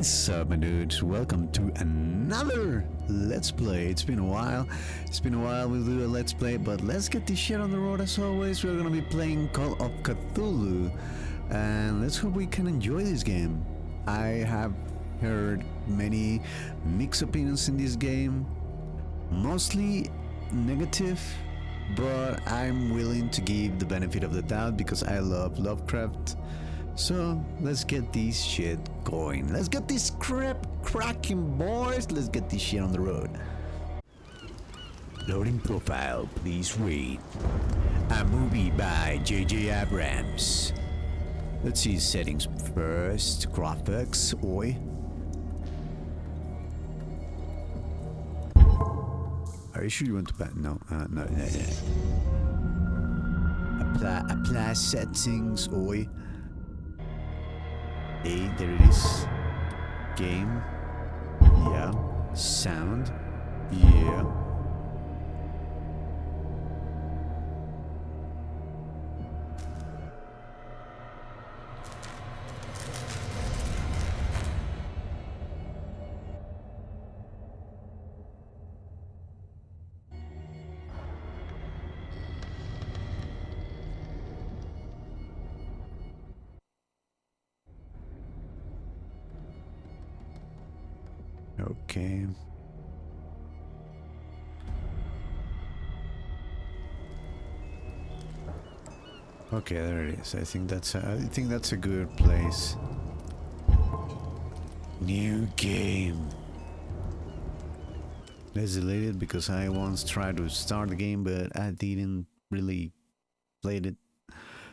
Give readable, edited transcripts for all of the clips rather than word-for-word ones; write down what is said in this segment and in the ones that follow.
is up, my dudes? Welcome to another Let's Play. It's been a while. We'll do a Let's Play, but let's get this shit on the road as always. We're gonna be playing Call of Cthulhu, and let's hope we can enjoy this game. I have heard many mixed opinions in this game, mostly negative, but I'm willing to give the benefit of the doubt because I love Lovecraft. So let's get this shit going. Let's get this crap cracking, boys. Let's get this shit on the road. Loading profile, please read. A movie by J.J. Abrams. Let's see settings first. Graphics, oi. Are you sure you want to back? No, no. Apply settings, oi. There it is. Game. Yeah. Sound. Yeah. Okay. Okay, there it is. I think that's a good place. New game. Let's delete it because I once tried to start the game, but I didn't really play it.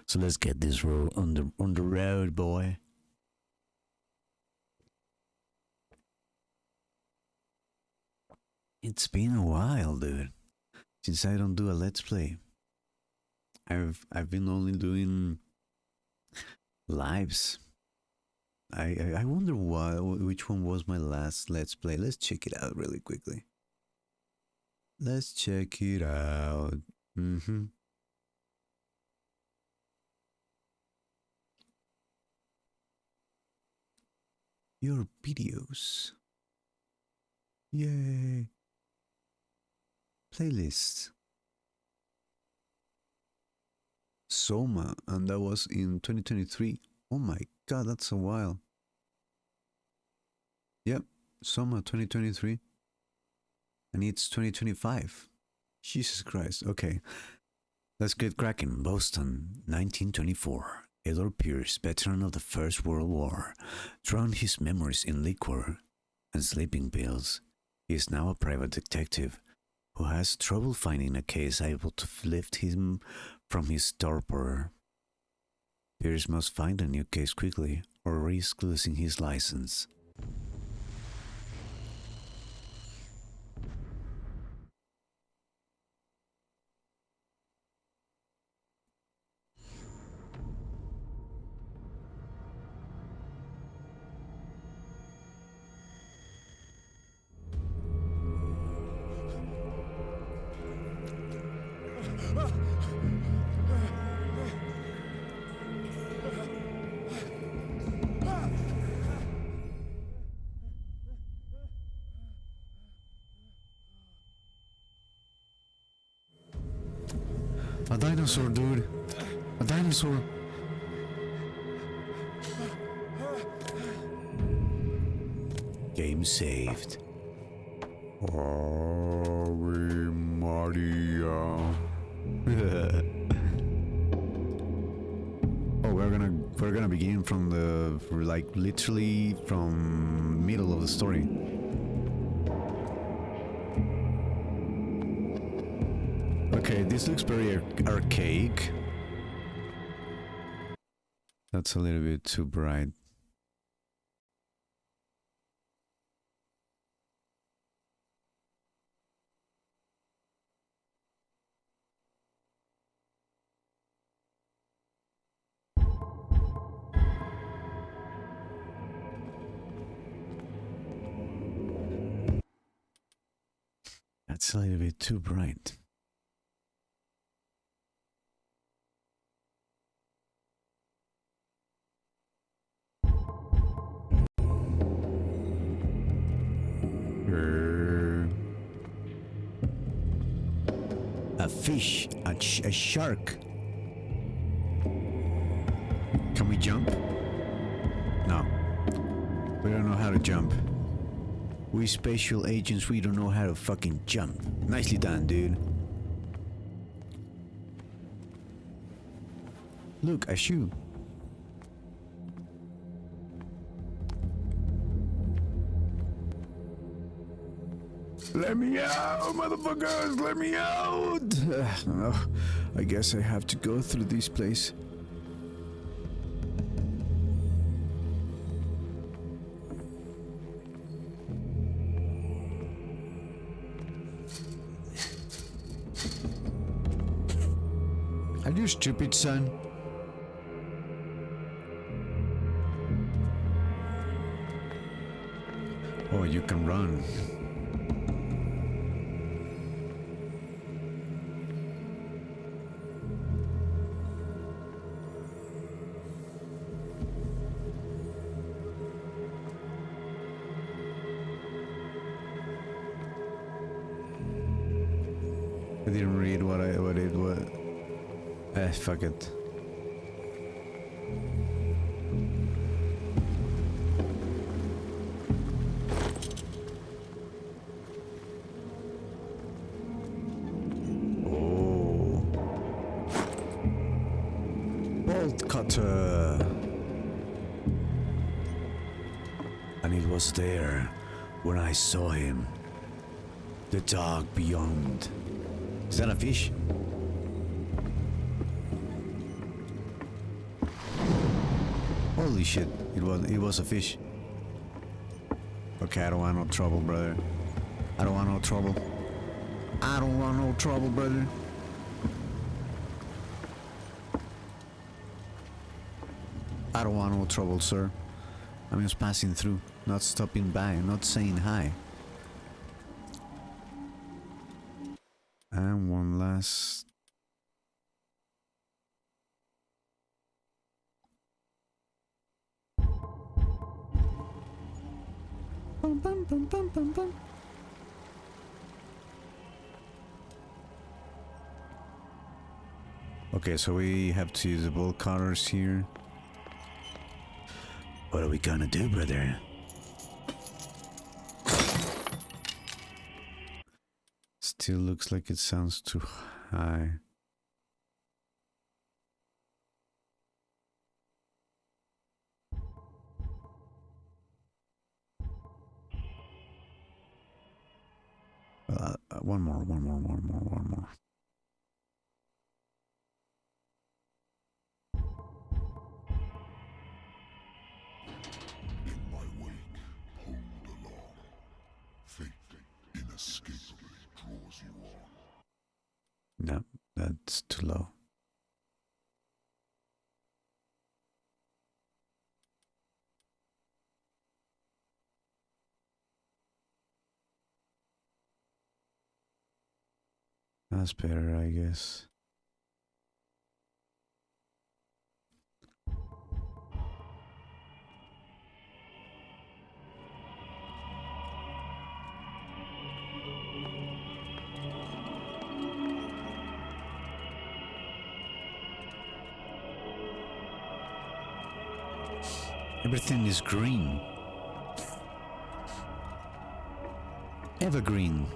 So let's get this road on the road, boy. It's been a while, dude, since I don't do a Let's Play. I've been only doing lives. I wonder which one was my last Let's Play. Let's check it out really quickly. Let's check it out. Your videos. Yay. Playlist. Soma, and that was in 2023. Oh my god, that's a while. Yep, Soma 2023. And it's 2025. Jesus Christ. Okay. Let's get cracking. Boston, 1924. Edward Pierce, veteran of the First World War, drowned his memories in liquor and sleeping pills. He is now a private detective who has trouble finding a case able to lift him from his torpor. Pierce must find a new case quickly or risk losing his license. A dinosaur, dude. A dinosaur. Game saved. Ave Maria. Oh, we're gonna begin from the literally from middle of the story. Okay, this looks very archaic. That's a little bit too bright. That's a little bit too bright. A fish, a shark. Can we jump? No. We don't know how to jump. We spatial agents, we don't know how to fucking jump. Nicely done, dude. Look, a shoe. Let me out, motherfuckers! Let me out! I guess I have to go through this place. Are you stupid, son? Oh, you can run. I didn't read what it was. Fuck it. Oh. Bolt cutter. And it was there when I saw him. The dark beyond. Is that a fish? Holy shit, it was a fish. Okay, I don't want no trouble, brother. I don't want no trouble. I don't want no trouble, brother. I don't want no trouble, sir. I'm just passing through, not stopping by, not saying hi. And one last... Bum, bum, bum, bum, bum, bum. Okay, so we have to use the bolt cutters here. What are we gonna do, brother? Still looks like it sounds too high. One more. In my wake, pulled along. Fate inescapably draws you on. No, that's too low. That's better, I guess. Everything is green. Evergreen.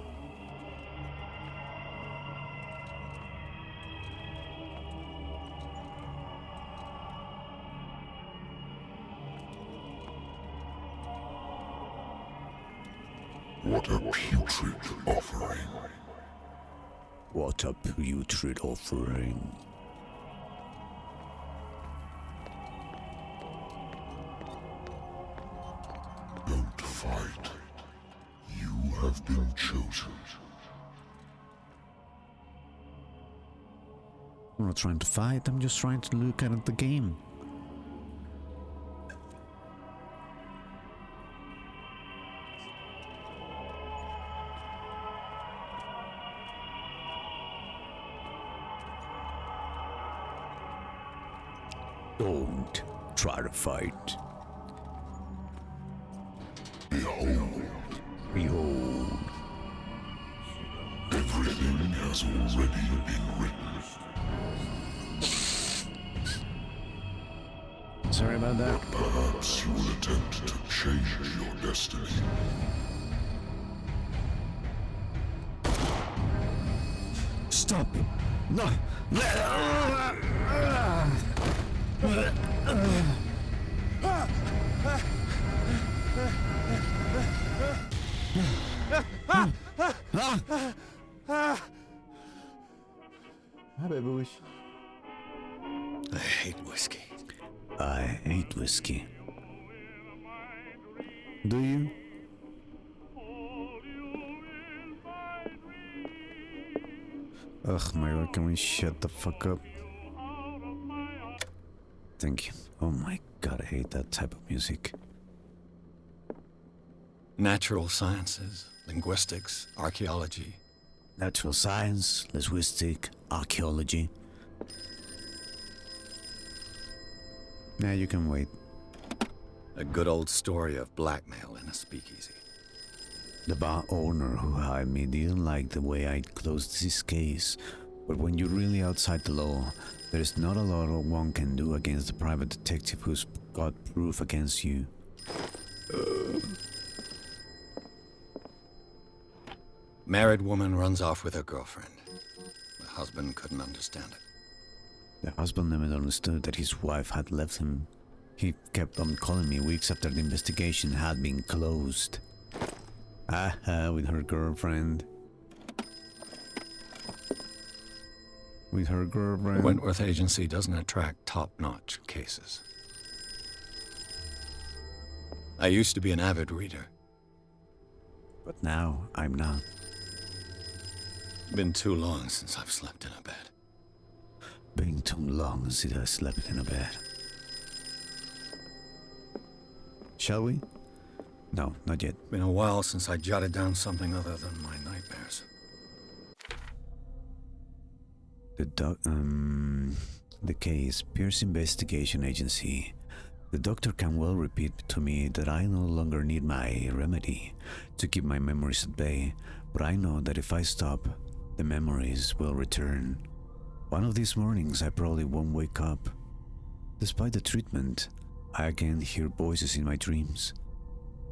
What a putrid offering. What a putrid offering. Don't fight. You have been chosen. I'm not trying to fight, I'm just trying to look at the game. Don't try to fight. Behold, Behold. everything has already been written. Sorry about that. Perhaps you will attempt to change your destiny. Stop! No! Hi, baby wish. I hate whiskey. I hate whiskey. Do you? Ugh, my god, can we shut the fuck up? Thank you. Oh my god, I hate that type of music. Natural sciences, linguistics, archaeology. Natural science, linguistic, archaeology. Now you can wait. A good old story of blackmail in a speakeasy. The bar owner who hired me didn't like the way I closed this case, but when you're really outside the law, there's not a lot one can do against the private detective who's got proof against you. Married woman runs off with her girlfriend. The husband couldn't understand it. The husband never understood that his wife had left him. He kept on calling me weeks after the investigation had been closed. With her girlfriend. With her girlfriend. The Wentworth Agency doesn't attract top-notch cases. I used to be an avid reader. But now, I'm not. Been too long since I've slept in a bed. Been too long since I slept in a bed. Shall we? No, not yet. Been a while since I jotted down something other than my nightmares. The case, Pierce Investigation Agency. The doctor can well repeat to me that I no longer need my remedy to keep my memories at bay, but I know that if I stop, the memories will return. One of these mornings I probably won't wake up. Despite the treatment, I again hear voices in my dreams,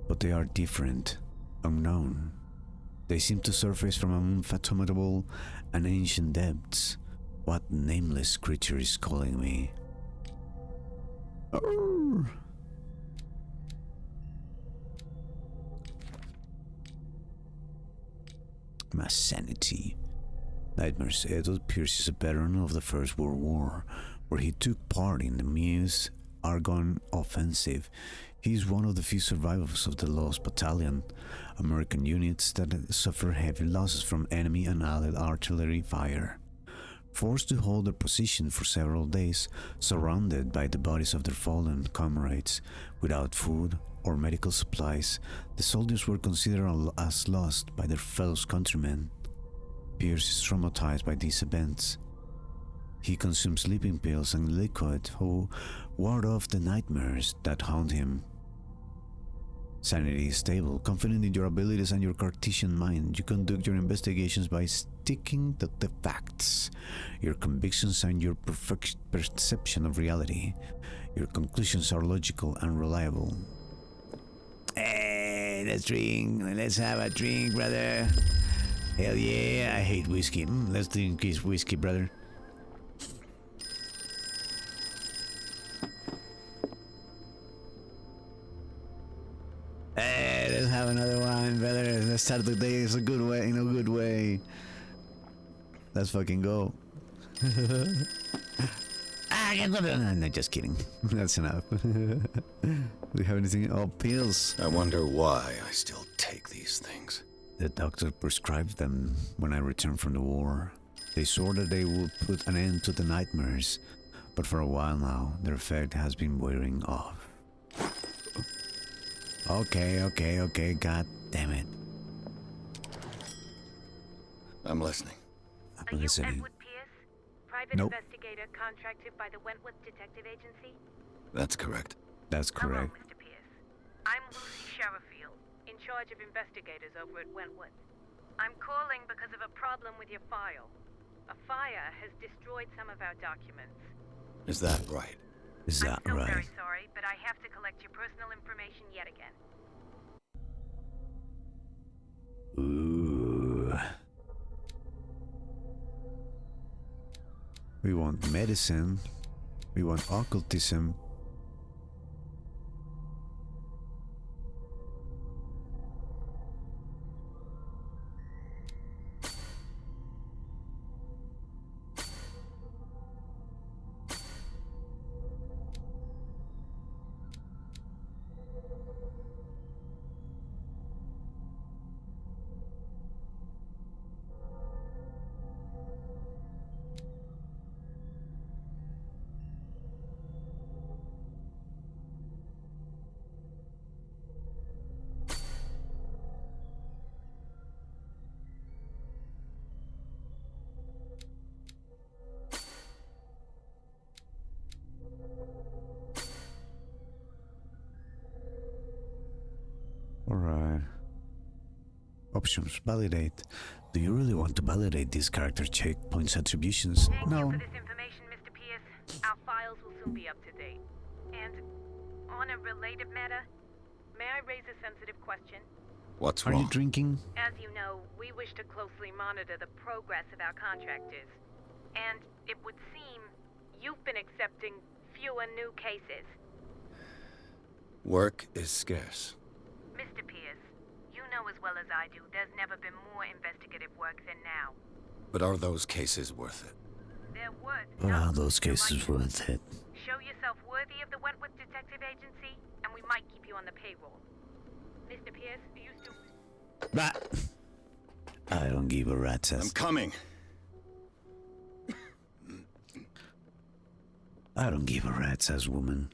but they are different, unknown. They seem to surface from unfathomable and ancient depths. What nameless creature is calling me? Arrgh. My sanity. Nightmares. Edward Pierce is a veteran of the First World War, where he took part in the Meuse Argonne Offensive. He is one of the few survivors of the Lost Battalion, American units that suffer heavy losses from enemy and allied artillery fire. Forced to hold their position for several days, surrounded by the bodies of their fallen comrades, without food or medical supplies, the soldiers were considered as lost by their fellow countrymen. Pierce is traumatized by these events. He consumes sleeping pills and liquid to ward off the nightmares that haunt him. Sanity is stable. Confident in your abilities and your Cartesian mind, you conduct your investigations by sticking to the facts, your convictions and your perfect perception of reality. Your conclusions are logical and reliable. Hey, let's drink. Let's have a drink, brother. Hell yeah, I hate whiskey. Let's drink this whiskey, brother. Hey, let's have another one, brother. Let's start the day in a good way. Let's fucking go. No, just kidding. That's enough. Do you have anything? Oh, pills. I wonder why I still take these things. The doctor prescribed them when I returned from the war. They swore that they would put an end to the nightmares, but for a while now, their effect has been wearing off. Okay, god damn it. I'm listening. I'm listening. Edward Pierce, private Nope. investigator contracted by the Wentworth Detective Agency? That's correct. That's correct. Hello, Mr. Pierce. I'm Lucy Sherifield, in charge of investigators over at Wentworth. I'm calling because of a problem with with your file. A fire has destroyed some of our documents. Is that right? Is that I'm so right? very sorry, but I have to collect your personal information yet again. Ooh. We want medicine. We want occultism. Alright. Options. Validate. Do you really want to validate these character checkpoints attributions? Thank No. you for this information, Mr. Pierce. Our files will soon be up to date. And on a related matter, may I raise a sensitive question? What's Are wrong? you drinking? As you know, we wish to closely monitor the progress of our contractors. And it would seem you've been accepting fewer new cases. Work is scarce. Mr. Pierce, you know as well as I do, there's never been more investigative work than now. But are those cases worth it? They're worth Are nothing those to cases like- worth it? Show yourself worthy of the Wentworth Detective Agency, and we might keep you on the payroll. Mr. Pierce, are you still... Bah. I don't give a rat's I'm ass. coming. I don't give a rat's ass, woman.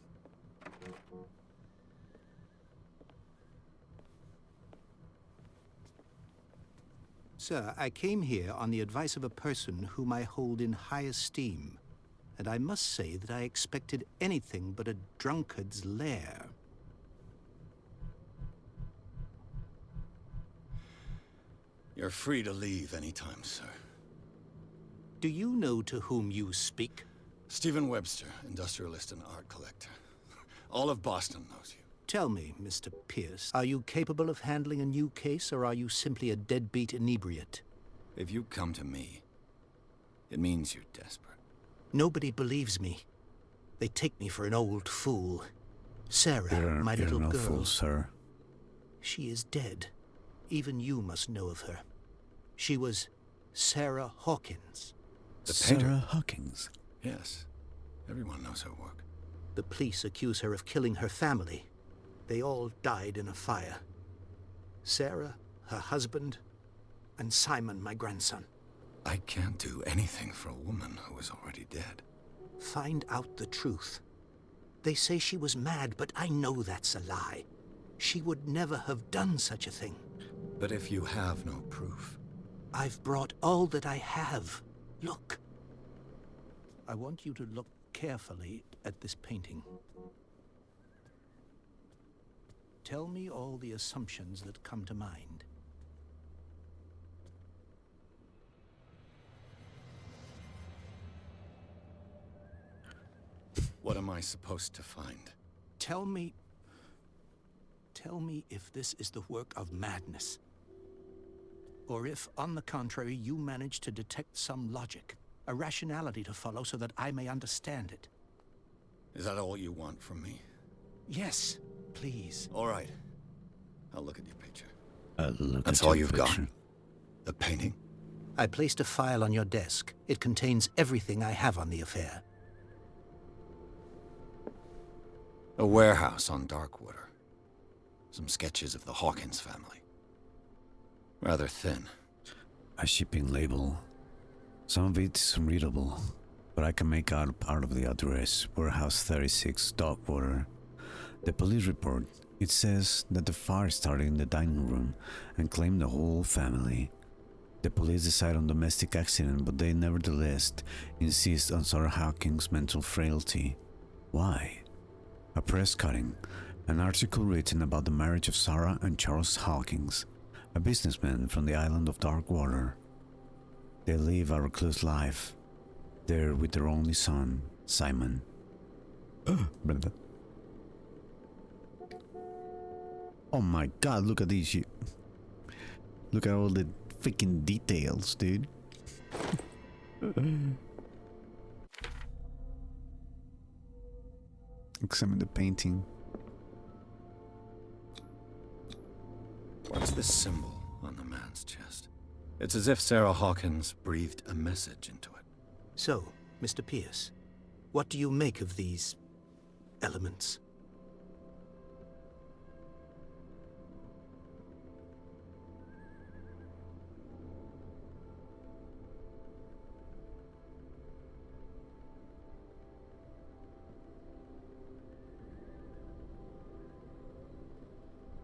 Sir, I came here on the advice of a person whom I hold in high esteem, and I must say that I expected anything but a drunkard's lair. You're free to leave anytime, sir. Do you know to whom you speak? Stephen Webster, industrialist and art collector. All of Boston knows you. Tell me, Mr. Pierce, are you capable of handling a new case, or are you simply a deadbeat inebriate? If you come to me, it means you're desperate. Nobody believes me. They take me for an old fool. Sarah, my You're little no girl, fool, sir. she is dead. Even you must know of her. She was Sarah Hawkins. The painter? Sarah Hawkins. Yes. Everyone knows her work. The police accuse her of killing her family. They all died in a fire. Sarah, her husband, and Simon, my grandson. I can't do anything for a woman who is already dead. Find out the truth. They say she was mad, but I know that's a lie. She would never have done such a thing. But if you have no proof... I've brought all that I have. Look. I want you to look carefully at this painting. Tell me all the assumptions that come to mind. What am I supposed to find? Tell me if this is the work of madness. Or if, on the contrary, you manage to detect some logic, a rationality to follow so that I may understand it. Is that all you want from me? Yes, please. All right. I'll look at your picture. Look That's at all your you've got? picture. The painting? I placed a file on your desk. It contains everything I have on the affair. A warehouse on Darkwater. Some sketches of the Hawkins family. Rather thin. A shipping label. Some of it's unreadable, but I can make out part of the address, Warehouse 36, Darkwater. The police report, it says that the fire started in the dining room and claimed the whole family. The police decide on domestic accident, but they nevertheless insist on Sarah Hawkins' mental frailty. Why? A press cutting, an article written about the marriage of Sarah and Charles Hawkins, a businessman from the island of Darkwater. They live a recluse life. They're with their only son, Simon. Brother. Oh my god, look at this shit. Look at all the freaking details, dude. Examine the painting. What's this symbol on the man's chest? It's as if Sarah Hawkins breathed a message into it. So, Mr. Pierce, what do you make of these elements?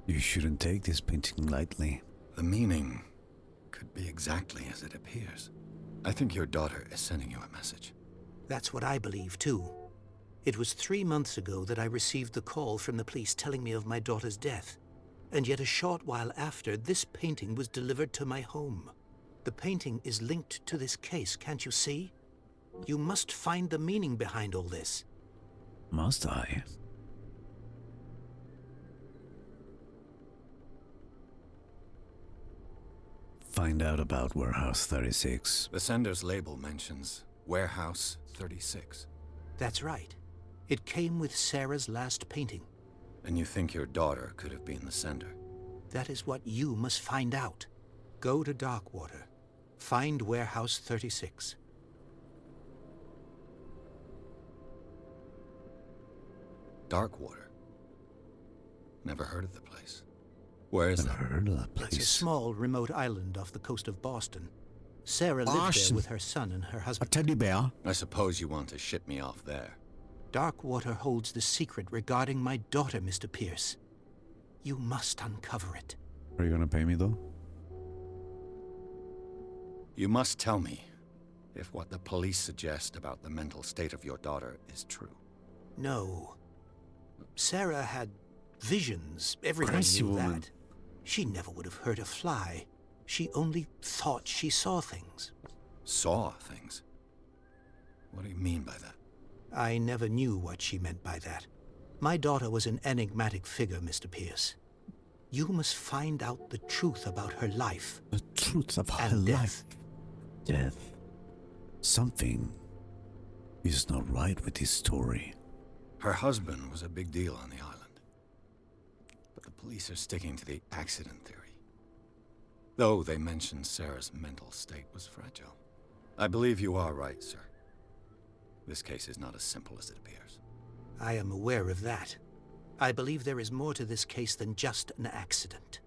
You shouldn't take this painting lightly. The meaning could be exactly as it appears. I think your daughter is sending you a message. That's what I believe, too. It was 3 months ago that I received the call from the police telling me of my daughter's death. And yet a short while after, this painting was delivered to my home. The painting is linked to this case, can't you see? You must find the meaning behind all this. Must I? Find out about Warehouse 36. The sender's label mentions Warehouse 36. That's right. It came with Sarah's last painting. And you think your daughter could have been the sender? That is what you must find out. Go to Darkwater. Find Warehouse 36. Darkwater? Never heard of the place. Where is that? Heard of that place. It's a small, remote island off the coast of Boston. Sarah lived Boston. there with her son and her A husband. teddy bear? I suppose you want to ship me off there. Darkwater holds the secret regarding my daughter, Mr. Pierce. You must uncover it. Are you gonna pay me though? You must tell me if what the police suggest about the mental state of your daughter is true. No. Sarah had visions. Everyone Crazy knew woman. that. She never would have hurt a fly. She only thought she saw things. Saw things? What do you mean by that? I never knew what she meant by that. My daughter was an enigmatic figure, Mr. Pierce. You must find out the truth about her life The truth of her and life. death. Death. Something is not right with this story. Her husband was a big deal on the island. But the police are sticking to the accident theory. Though they mentioned Sarah's mental state was fragile. I believe you are right, sir. This case is not as simple as it appears. I am aware of that. I believe there is more to this case than just an accident.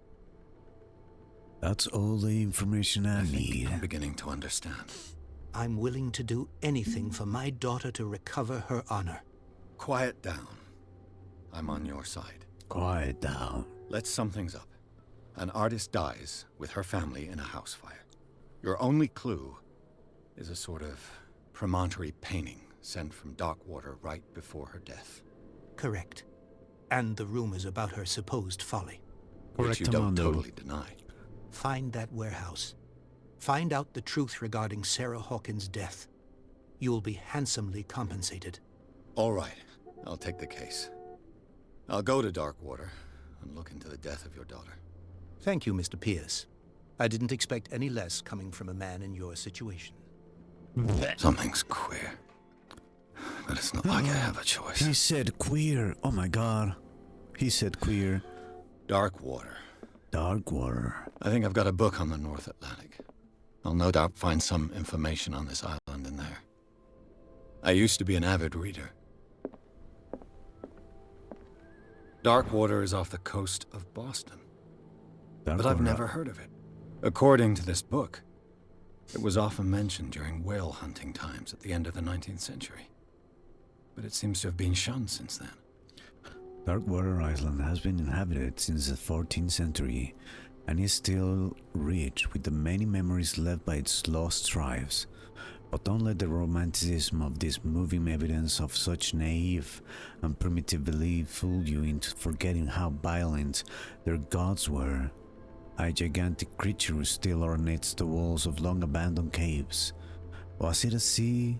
That's all the information I need. I'm beginning to understand. I'm willing to do anything for my daughter to recover her honor. Quiet down. I'm on your side. Quiet down. Let's sum things up. An artist dies with her family in a house fire. Your only clue is a sort of promontory painting sent from Darkwater right before her death. Correct. And the rumors about her supposed folly. Which you don't Correctamundo. totally deny. Find that warehouse. Find out the truth regarding Sarah Hawkins' death. You will be handsomely compensated. All right, I'll take the case. I'll go to Darkwater and look into the death of your daughter. Thank you, Mr. Pierce. I didn't expect any less coming from a man in your situation. Something's queer. But it's not like I have a choice. He said queer. Oh my god. He said queer. Darkwater. Darkwater. I think I've got a book on the North Atlantic. I'll no doubt find some information on this island in there. I used to be an avid reader. Darkwater is off the coast of Boston, but I've Darkwater. never heard of it. According to this book, it was often mentioned during whale hunting times at the end of the 19th century. But it seems to have been shunned since then. Darkwater Island has been inhabited since the 14th century and is still rich with the many memories left by its lost tribes. But don't let the romanticism of this moving evidence of such naive and primitive belief fool you into forgetting how violent their gods were. A gigantic creature still ornates the walls of long-abandoned caves. Was it a sea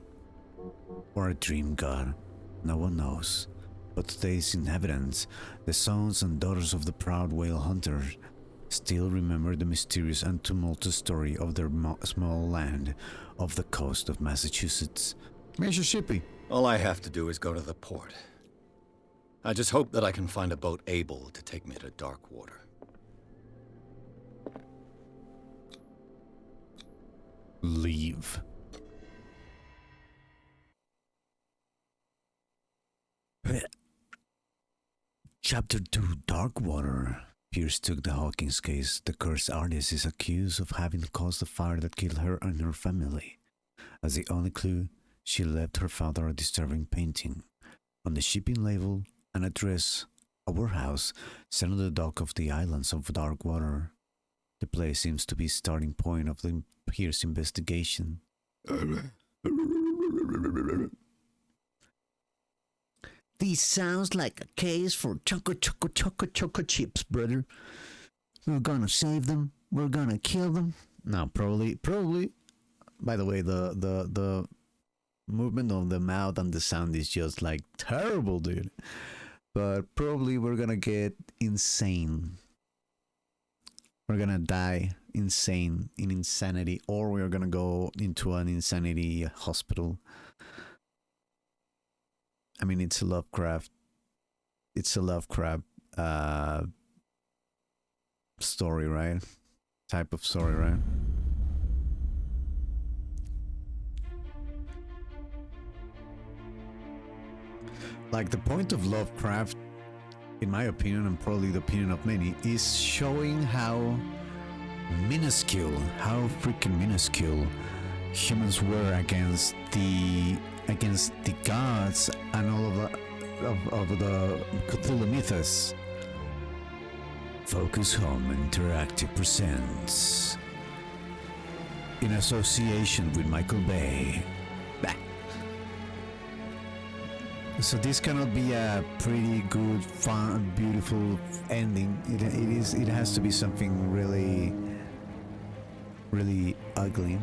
or a dream god? No one knows. But today's inhabitants, the sons and daughters of the proud whale hunter, still remember the mysterious and tumultuous story of their small land off the coast of Massachusetts. Mississippi. All I have to do is go to the port. I just hope that I can find a boat able to take me to Darkwater. Leave. Chapter 2, Darkwater. Pierce took the Hawkins case. The cursed artist is accused of having caused the fire that killed her and her family. As the only clue, she left her father a disturbing painting. On the shipping label, an address, a warehouse, set on the dock of the islands of Darkwater. The place seems to be starting point of the Pierce investigation. This sounds like a case for choco chips, brother. We're gonna save them. We're gonna kill them. No, probably. By the way, the movement of the mouth and the sound is just like terrible, dude. But probably we're gonna get insane. We're gonna die insane in insanity, or we're gonna go into an insanity hospital. I mean, it's a Lovecraft story, right? Type of story, right? Like, the point of Lovecraft, in my opinion, and probably the opinion of many, is showing how freaking minuscule humans were against the gods and all of the Cthulhu mythos. Focus Home Interactive presents, in association with Michael Bay. Bah. So this cannot be a pretty good, fun, beautiful ending. It has to be something really, really ugly.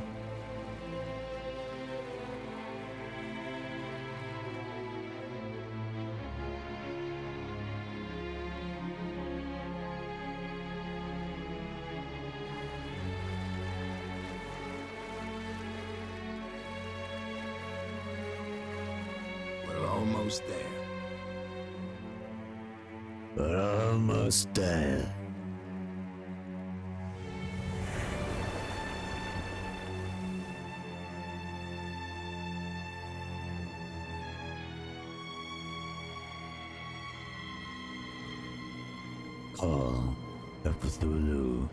Almost there. We're almost there. Call of Cthulhu.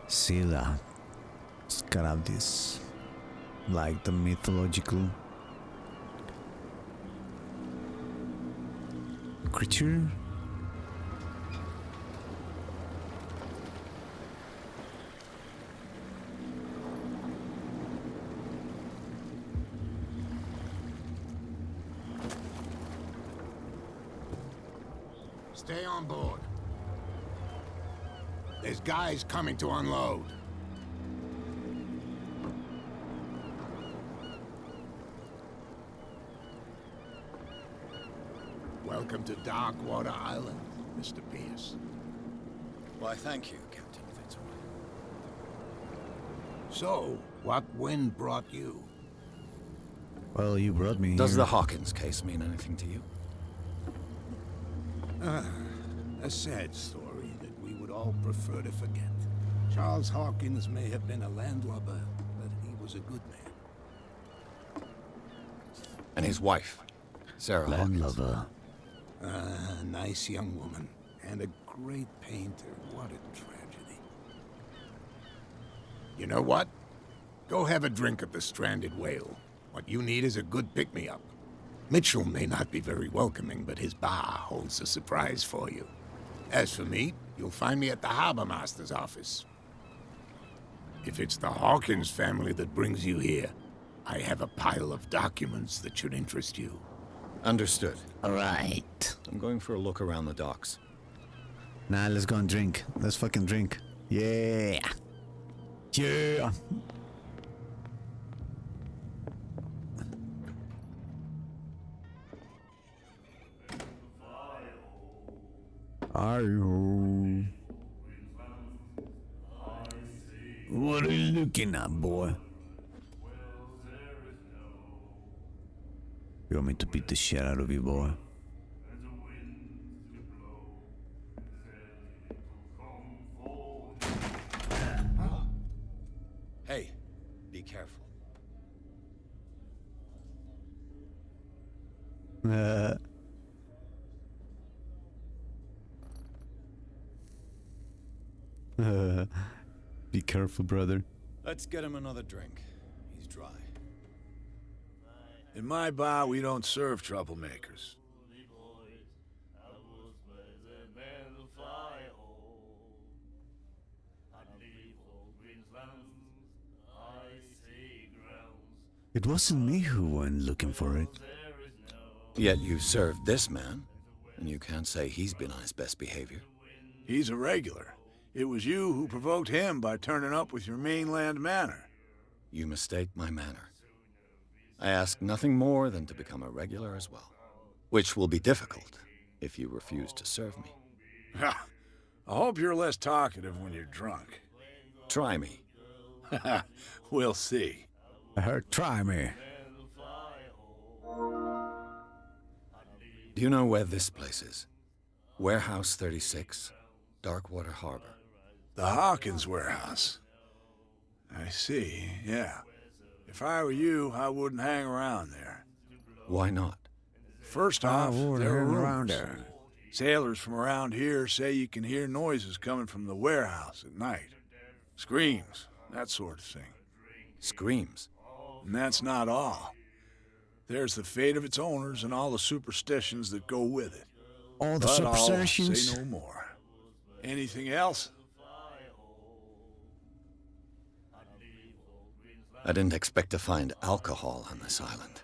Scylla, Scarabdis, like the mythological creature. Stay on board. There's guys coming to unload. Welcome to Darkwater Island, Mr. Pierce. Why, thank you, Captain Fitzroy. So, what wind brought you? Well, you brought me Does here. the Hawkins case mean anything to you? A sad story that we would all prefer to forget. Charles Hawkins may have been a landlubber, but he was a good man. And his wife, Sarah Hawkins. Landlubber. A nice young woman, and a great painter. What a tragedy. You know what? Go have a drink at the Stranded Whale. What you need is a good pick-me-up. Mitchell may not be very welcoming, but his bar holds a surprise for you. As for me, you'll find me at the Harbor Master's office. If it's the Hawkins family that brings you here, I have a pile of documents that should interest you. Understood. All right. I'm going for a look around the docks. Nah, let's go and drink. Let's fucking drink. Yeah. Yeah. Are you? What are you looking at, boy? You want me to beat the shit out of you, boy? Hey, be careful. Be careful, brother. Let's get him another drink. He's dry. In my bar, we don't serve troublemakers. It wasn't me who went looking for it. Yet you served this man, and you can't say he's been on his best behavior. He's a regular. It was you who provoked him by turning up with your mainland manner. You mistake my manner. I ask nothing more than to become a regular as well, which will be difficult if you refuse to serve me. I hope you're less talkative when you're drunk. Try me. We'll see. I heard try me. Do you know where this place is? Warehouse 36, Darkwater Harbor. The Hawkins warehouse. I see, yeah. If I were you, I wouldn't hang around there. Why not? First off, there are around rumors. there. Sailors from around here say you can hear noises coming from the warehouse at night. Screams, that sort of thing. Screams. And that's not all. There's the fate of its owners and all the superstitions that go with it. All the But I'll superstitions. say no more. Anything else? I didn't expect to find alcohol on this island.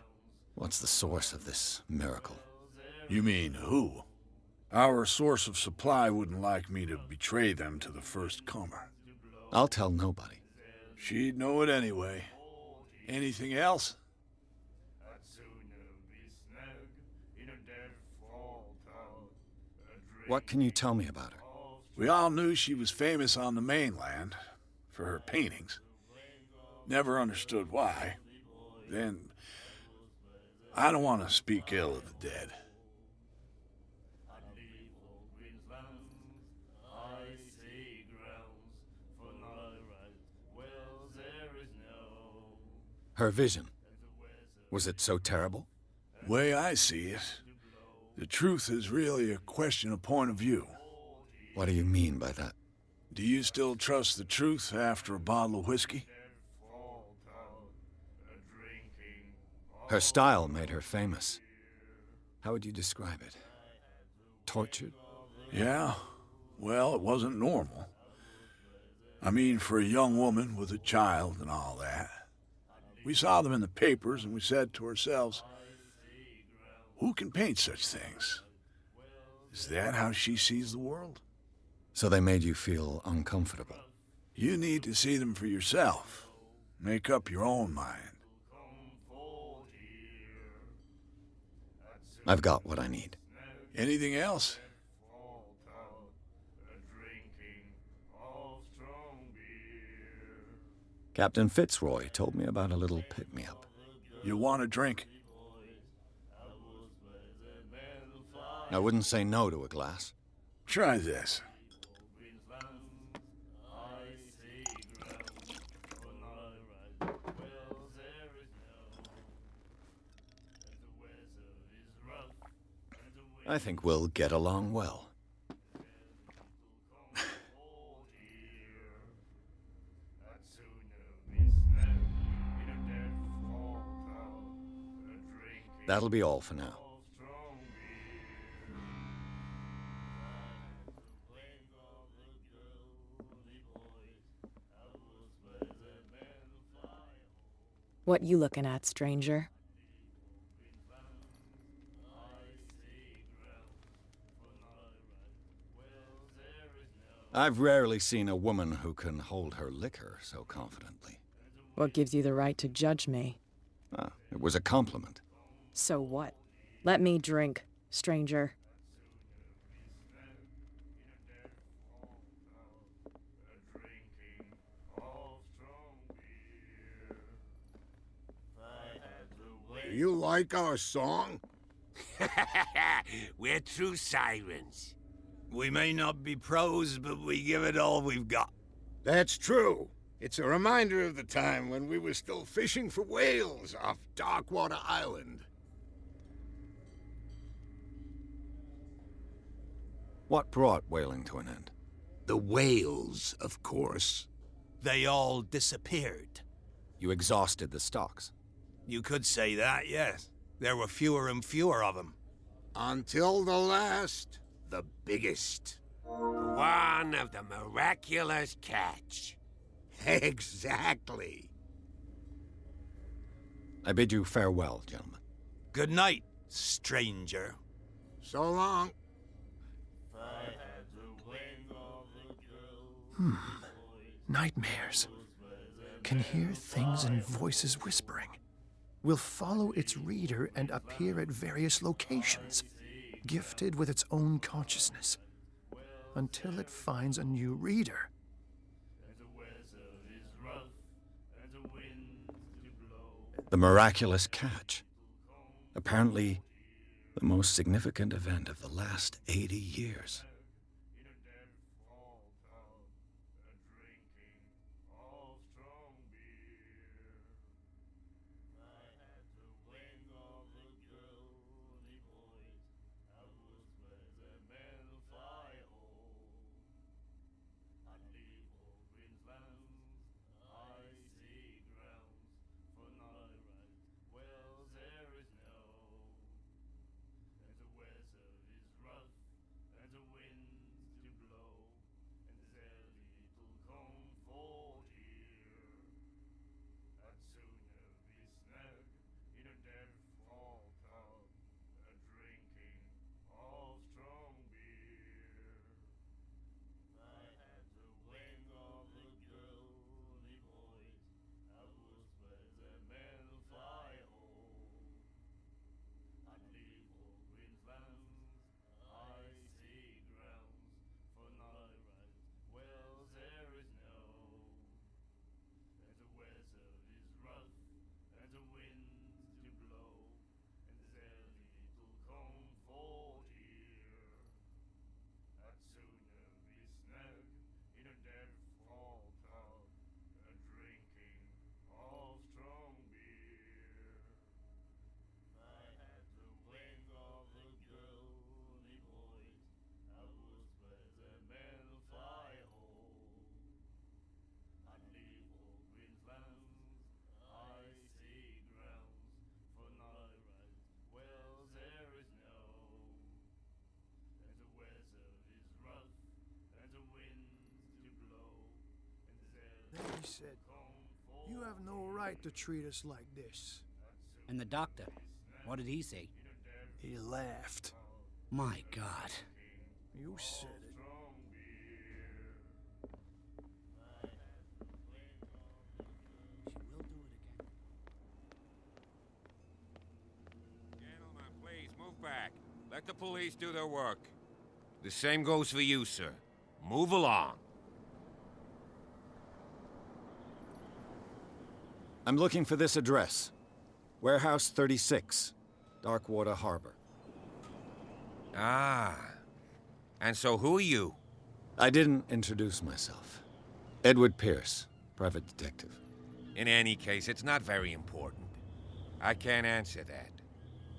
What's the source of this miracle? You mean who? Our source of supply wouldn't like me to betray them to the first comer. I'll tell nobody. She'd know it anyway. Anything else? What can you tell me about her? We all knew she was famous on the mainland for her paintings. Never understood why. Then, I don't want to speak ill of the dead. Her vision. Was it so terrible? Way I see it, the truth is really a question of point of view. What do you mean by that? Do you still trust the truth after a bottle of whiskey? Her style made her famous. How would you describe it? Tortured? Yeah, well, it wasn't normal. I mean, for a young woman with a child and all that. We saw them in the papers and we said to ourselves, who can paint such things? Is that how she sees the world? So they made you feel uncomfortable. You need to see them for yourself. Make up your own mind. I've got what I need. Anything else? Captain Fitzroy told me about a little pick-me-up. You want a drink? I wouldn't say no to a glass. Try this. I think we'll get along well. That'll be all for now. What you looking at, stranger? I've rarely seen a woman who can hold her liquor so confidently. What gives you the right to judge me? Ah, it was a compliment. So what? Let me drink, stranger. Do you like our song? We're true sirens. We may not be pros, but we give it all we've got. That's true. It's a reminder of the time when we were still fishing for whales off Darkwater Island. What brought whaling to an end? The whales, of course. They all disappeared. You exhausted the stocks. You could say that, yes. There were fewer and fewer of them. Until the last, the biggest. One of the miraculous catch. Exactly. I bid you farewell, gentlemen. Good night, stranger. So long. Nightmares. Can hear things and voices whispering. Will follow its reader and appear at various locations, gifted with its own consciousness, until it finds a new reader. The miraculous catch. Apparently, the most significant event of the last 80 years. He said, "You have no right to treat us like this." And the doctor, what did he say? He laughed. My God. You said it. Gentlemen, please move back. Let the police do their work. The same goes for you, sir. Move along. I'm looking for this address. Warehouse 36, Darkwater Harbor. Ah. And so who are you? I didn't introduce myself. Edward Pierce, private detective. In any case, it's not very important. I can't answer that.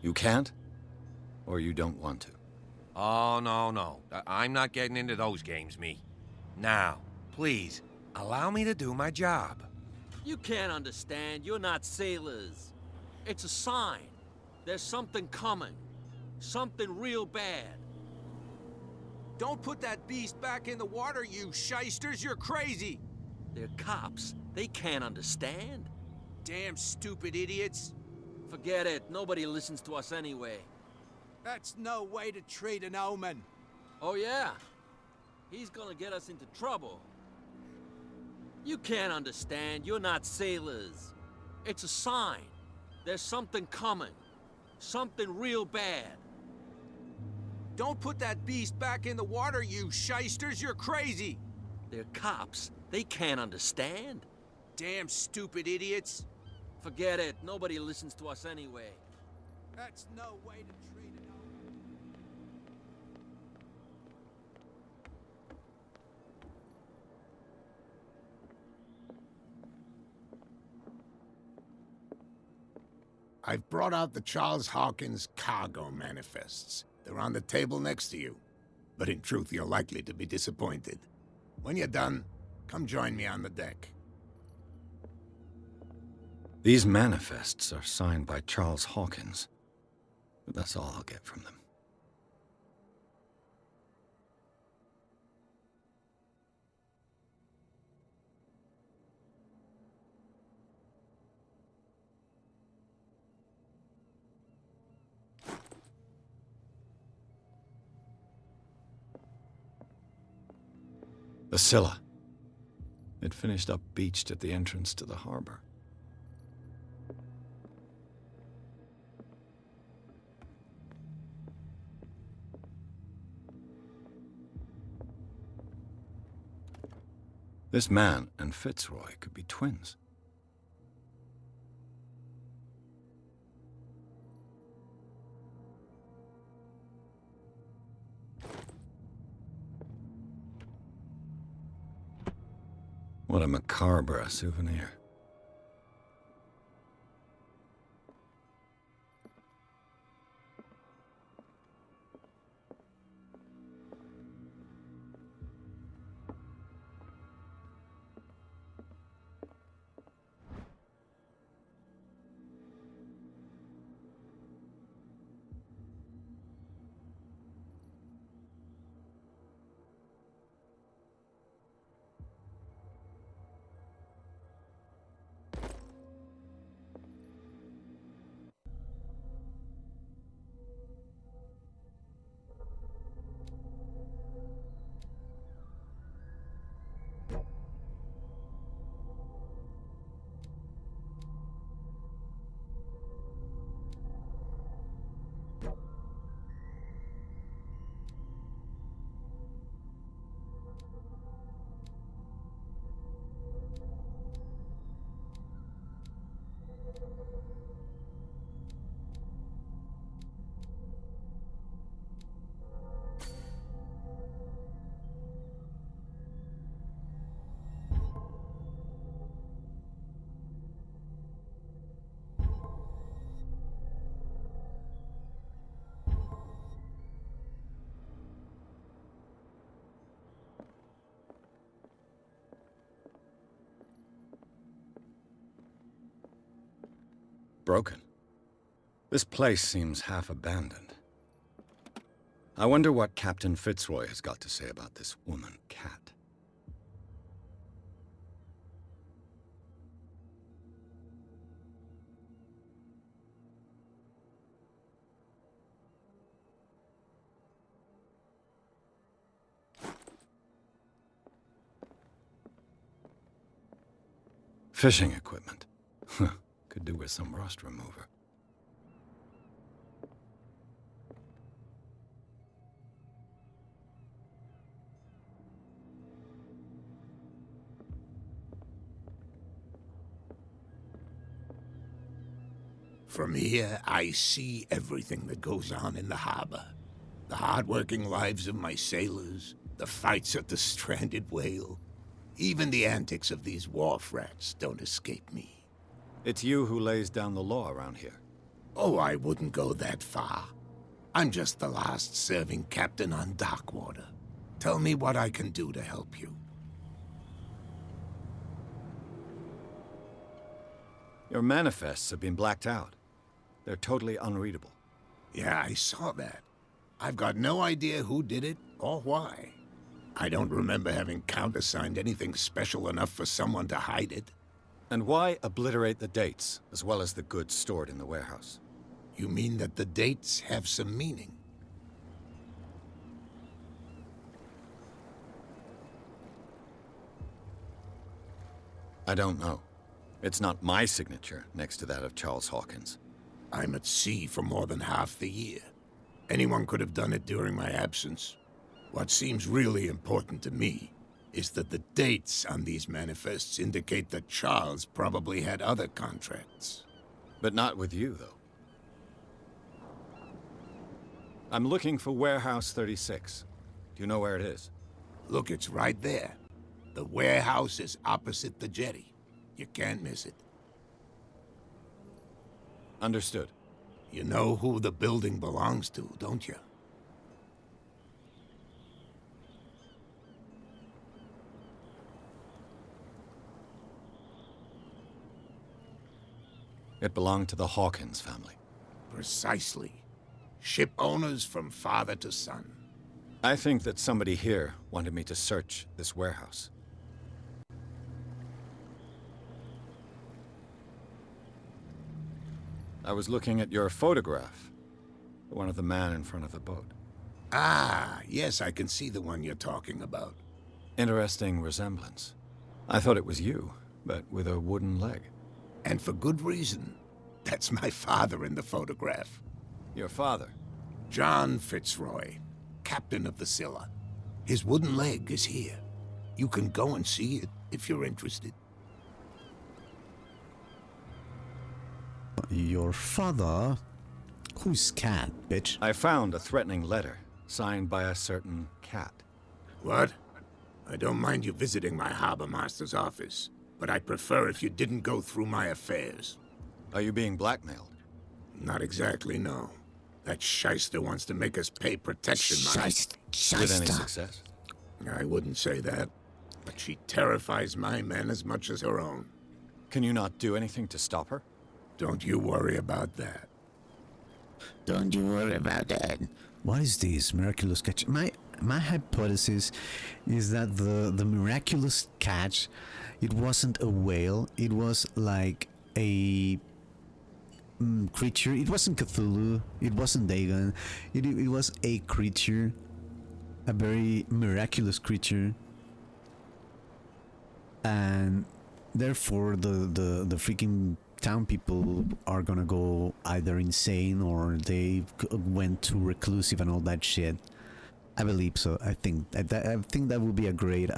You can't? Or you don't want to? Oh, no. I'm not getting into those games, me. Now, please, allow me to do my job. You can't understand. You're not sailors. It's a sign. There's something coming. Something real bad. Don't put that beast back in the water, you shysters. You're crazy. They're cops. They can't understand. Damn stupid idiots. Forget it. Nobody listens to us anyway. That's no way to treat an omen. Oh, yeah? He's gonna get us into trouble. You can't understand. You're not sailors. It's a sign. There's something coming. Something real bad. Don't put that beast back in the water, you shysters. You're crazy. They're cops. They can't understand. Damn stupid idiots. Forget it. Nobody listens to us anyway. That's no way to treat an omen. I've brought out the Charles Hawkins cargo manifests. They're on the table next to you. But in truth, you're likely to be disappointed. When you're done, come join me on the deck. These manifests are signed by Charles Hawkins, but that's all I'll get from them. The Scylla. It finished up beached at the entrance to the harbor. This man and Fitzroy could be twins. What a macabre souvenir. Broken. This place seems half abandoned. I wonder what Captain Fitzroy has got to say about this woman, Cat. Fishing equipment. Could do with some rust remover. From here, I see everything that goes on in the harbor. The hard-working lives of my sailors, the fights at the stranded whale. Even the antics of these wharf rats don't escape me. It's you who lays down the law around here. Oh, I wouldn't go that far. I'm just the last serving captain on Darkwater. Tell me what I can do to help you. Your manifests have been blacked out. They're totally unreadable. Yeah, I saw that. I've got no idea who did it or why. I don't remember having countersigned anything special enough for someone to hide it. And why obliterate the dates, as well as the goods stored in the warehouse? You mean that the dates have some meaning? I don't know. It's not my signature next to that of Charles Hawkins. I'm at sea for more than half the year. Anyone could have done it during my absence. What seems really important to me is that the dates on these manifests indicate that Charles probably had other contracts. But not with you, though. I'm looking for Warehouse 36. Do you know where it is? Look, it's right there. The warehouse is opposite the jetty. You can't miss it. Understood. You know who the building belongs to, don't you? It belonged to the Hawkins family. Precisely. Ship owners from father to son. I think that somebody here wanted me to search this warehouse. I was looking at your photograph. The one of the man in front of the boat. Ah, yes, I can see the one you're talking about. Interesting resemblance. I thought it was you, but with a wooden leg. And for good reason. That's my father in the photograph. Your father? John Fitzroy, captain of the Scylla. His wooden leg is here. You can go and see it if you're interested. Your father? Who's cat, bitch? I found a threatening letter, signed by a certain cat. What? I don't mind you visiting my harbor master's office, but I'd prefer if you didn't go through my affairs. Are you being blackmailed? Not exactly, no. That shyster wants to make us pay protection money. With any success? I wouldn't say that, but she terrifies my men as much as her own. Can you not do anything to stop her? Don't you worry about that. Don't you worry about that. What is this miraculous catch? My hypothesis is that the miraculous catch, it wasn't a whale. It was like a creature. It wasn't Cthulhu. It wasn't Dagon. It was a creature, a very miraculous creature, and therefore the freaking town people are gonna go either insane or they went too reclusive and all that shit. I believe so. I think that would be a great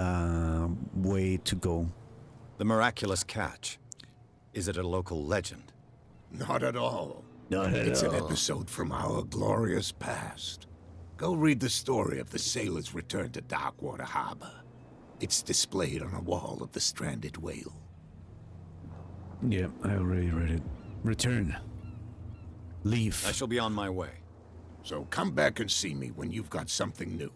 way to go. The miraculous catch. Is it a local legend? Not at all. Not at It's all. an episode from our glorious past. Go read the story of the sailor's return to Darkwater Harbor. It's displayed on a wall of the stranded whale. Yeah, I already read it. Return. Leave. I shall be on my way. So come back and see me when you've got something new.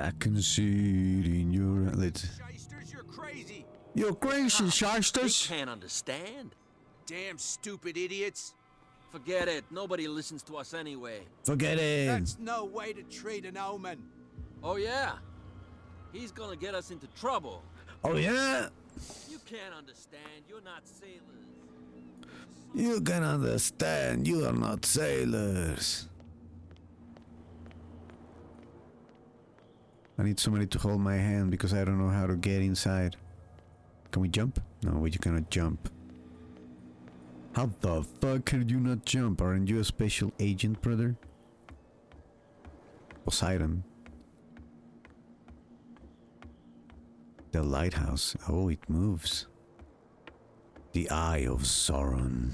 I can see it in your... Shysters, you're crazy. You're crazy, They shysters! can't understand. Damn stupid idiots. Forget it. Nobody listens to us anyway. Forget it! That's no way to treat an omen. Oh, yeah? He's gonna get us into trouble. Oh yeah? You can't understand. You're not sailors. You can understand, you are not sailors. I need somebody to hold my hand because I don't know how to get inside. Can we jump? No, you cannot jump. How the fuck can you not jump? Aren't you a special agent, brother? Poseidon. The lighthouse. Oh, it moves. The Eye of Sauron.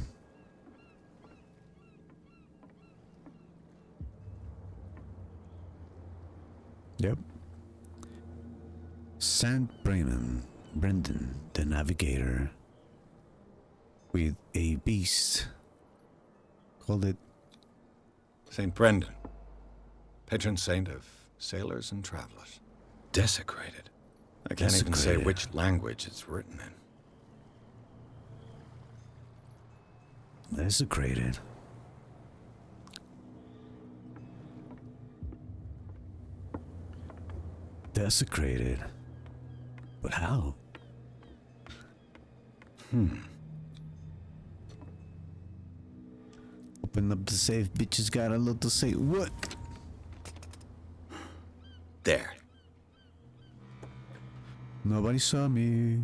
Yep. St. Brendan, the navigator, with a beast. Called it St. Brendan, patron saint of sailors and travelers. Desecrated. I can't even say Desecrated. which language it's written in. desecrated. Desecrated. But how? Open up the safe, bitches got a lot to say. What? There. Nobody saw me.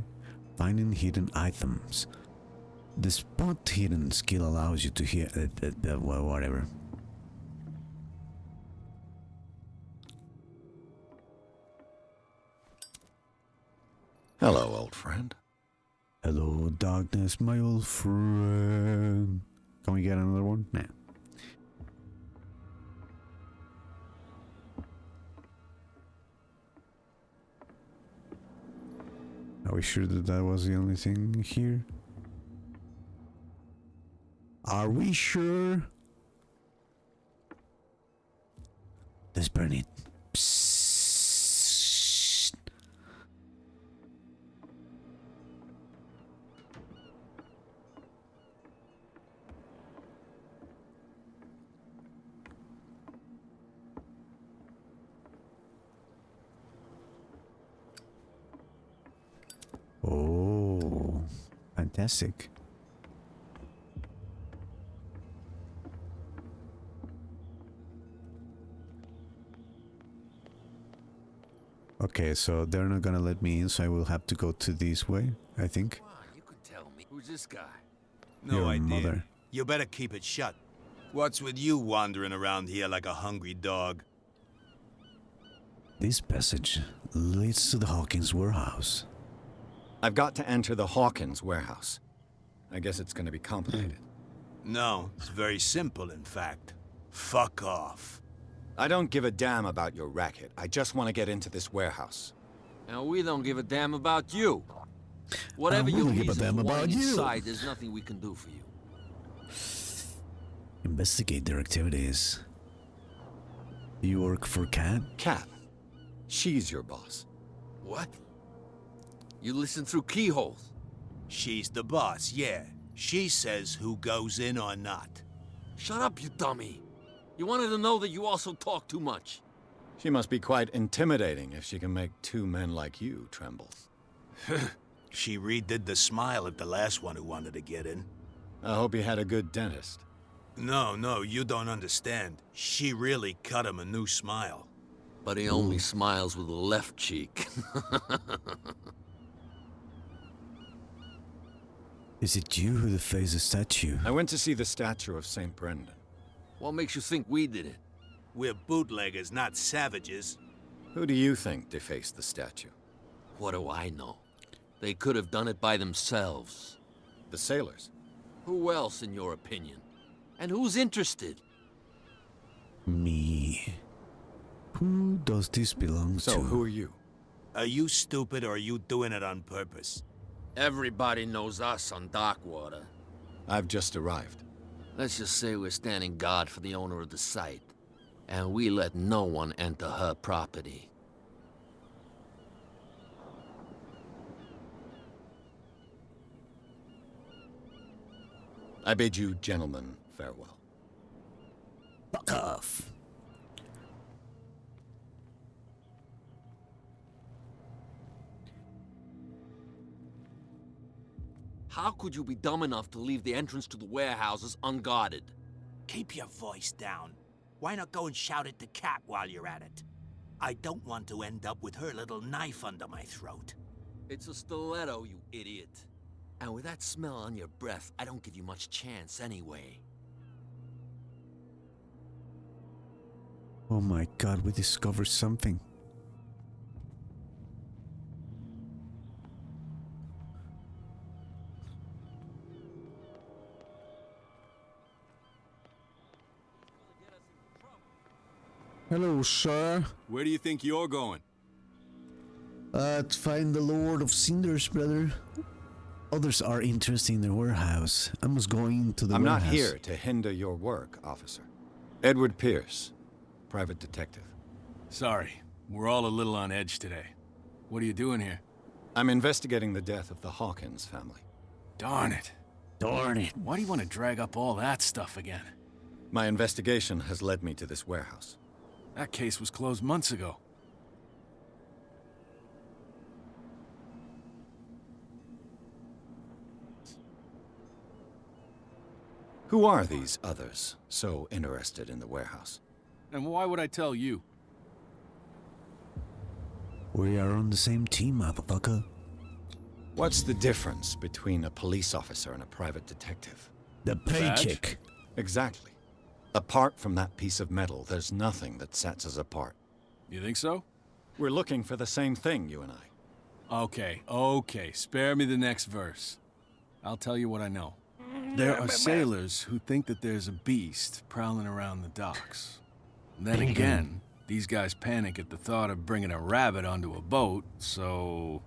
Finding hidden items. The spot hidden skill allows you to hear well, whatever. Hello, old friend. Hello, darkness, my old friend. Can we get another one? Nah. Are we sure that that was the only thing here? Are we sure? Let's burn it. Psst. Oh, fantastic. Okay, so they're not gonna let me in, so I will have to go to this way, I think. Wow, you could tell me. Who's this guy? No Your idea. mother. You better keep it shut. What's with you wandering around here like a hungry dog? This passage leads to the Hawkins warehouse. I've got to enter the Hawkins warehouse. I guess it's gonna be complicated. No, it's very simple, in fact. Fuck off. I don't give a damn about your racket. I just want to get into this warehouse. And we don't give a damn about you. Whatever your really give a reason damn for about wanting you. inside, there's nothing we can do for you. Investigate their activities. You work for Cat? Cat. She's your boss. What? You listen through keyholes. She's the boss, yeah. She says who goes in or not. Shut up, you dummy. You wanted to know that you also talk too much. She must be quite intimidating if she can make two men like you tremble. She redid the smile at the last one who wanted to get in. I hope you had a good dentist. No, you don't understand. She really cut him a new smile. But he only smiles with the left cheek. Is it you who defaced the statue? I went to see the statue of St. Brendan. What makes you think we did it? We're bootleggers, not savages. Who do you think defaced the statue? What do I know? They could have done it by themselves. The sailors. Who else, in your opinion? And who's interested? Me. Who does this belong to? So, who are you? Are you stupid or are you doing it on purpose? Everybody knows us on Darkwater. I've just arrived. Let's just say we're standing guard for the owner of the site. And we let no one enter her property. I bid you gentlemen farewell. Fuck off. How could you be dumb enough to leave the entrance to the warehouses unguarded? Keep your voice down. Why not go and shout at the cat while you're at it? I don't want to end up with her little knife under my throat. It's a stiletto, you idiot. And with that smell on your breath, I don't give you much chance anyway. Oh my god, we discovered something. Hello, sir. Where do you think you're going? To find the Lord of Cinders, brother. Others are interested in the warehouse. I must go into the I'm warehouse. not here to hinder your work, officer. Edward Pierce, private detective. Sorry, we're all a little on edge today. What are you doing here? I'm investigating the death of the Hawkins family. Darn it. Darn it. Why do you want to drag up all that stuff again? My investigation has led me to this warehouse. That case was closed months ago. Who are these others so interested in the warehouse? And why would I tell you? We are on the same team, motherfucker. What's the difference between a police officer and a private detective? The paycheck. Exactly. Apart from that piece of metal, there's nothing that sets us apart. You think so? We're looking for the same thing, you and I. Okay. Spare me the next verse. I'll tell you what I know. There are sailors who think that there's a beast prowling around the docks. Then again, these guys panic at the thought of bringing a rabbit onto a boat, so...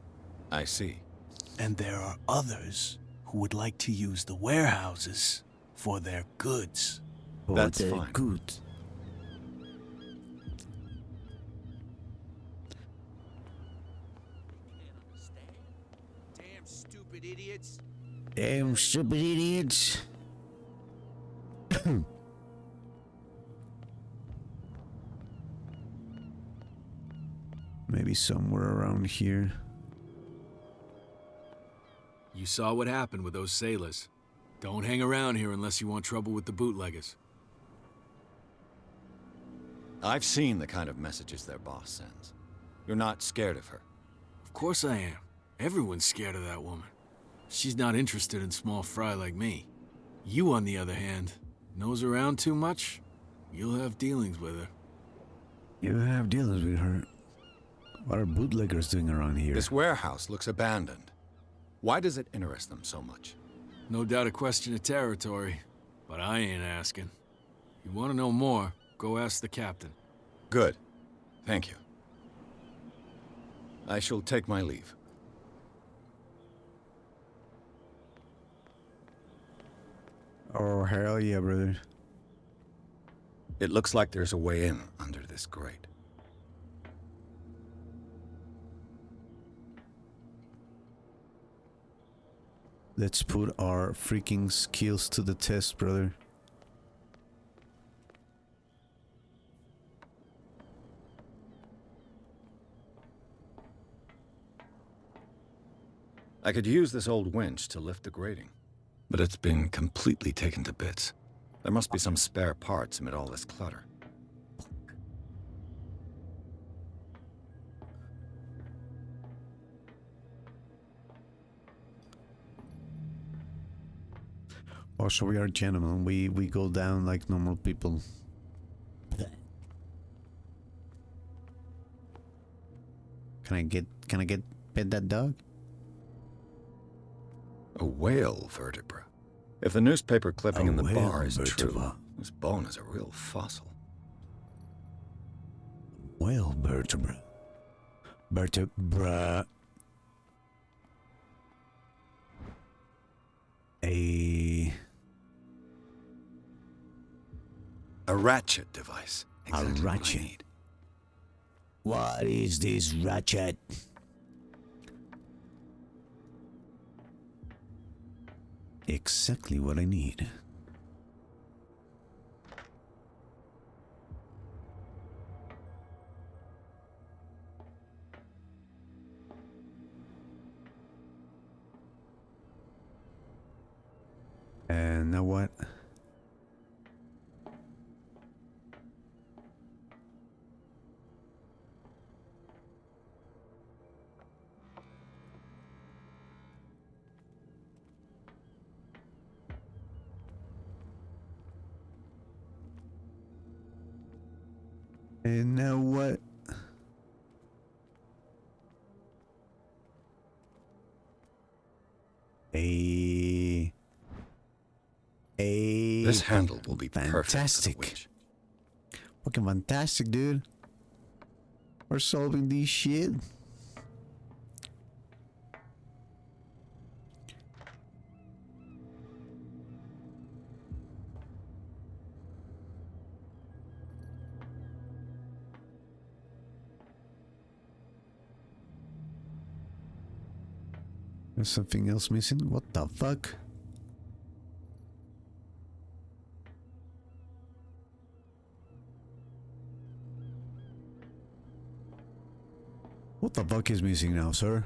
I see. And there are others who would like to use the warehouses for their goods. That's fine. Good. Damn stupid idiots. Damn stupid idiots. Maybe somewhere around here. You saw what happened with those sailors. Don't hang around here unless you want trouble with the bootleggers. I've seen the kind of messages their boss sends. You're not scared of her. Of course I am. Everyone's scared of that woman. She's not interested in small fry like me. You, on the other hand, nose around too much, you'll have dealings with her. You have dealings with her. What are bootleggers doing around here? This warehouse looks abandoned. Why does it interest them so much? No doubt a question of territory, but I ain't asking. You want to know more, go ask the captain. Good. Thank you. I shall take my leave. Oh, hell yeah, brother. It looks like there's a way in under this grate. Let's put our freaking skills to the test, brother. I could use this old winch to lift the grating, but it's been completely taken to bits. There must be some spare parts amid all this clutter. Also, we are gentlemen. We go down like normal people. Can I get pet that dog? A whale vertebra. If the newspaper clipping in the whale bar is vertebra. true, this bone is a real fossil. Whale vertebra. Vertebra. A ratchet device. Exactly A what I ratchet. need. What is this ratchet? Exactly what I need. And now what? And now what? This handle will be perfect for the fantastic. winch. Fucking fantastic, dude. We're solving this shit. There's something else missing? What the fuck? What the fuck is missing now, sir?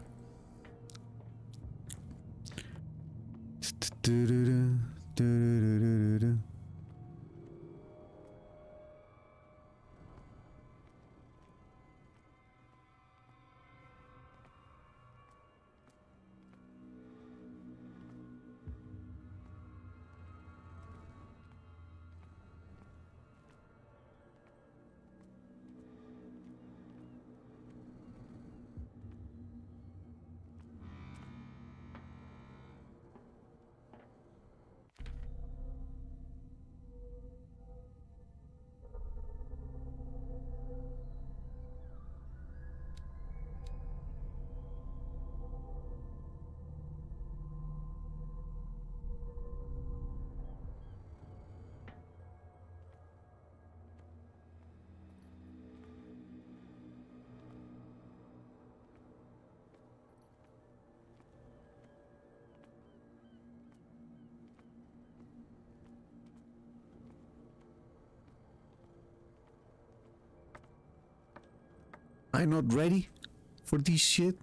I'm not ready for this shit.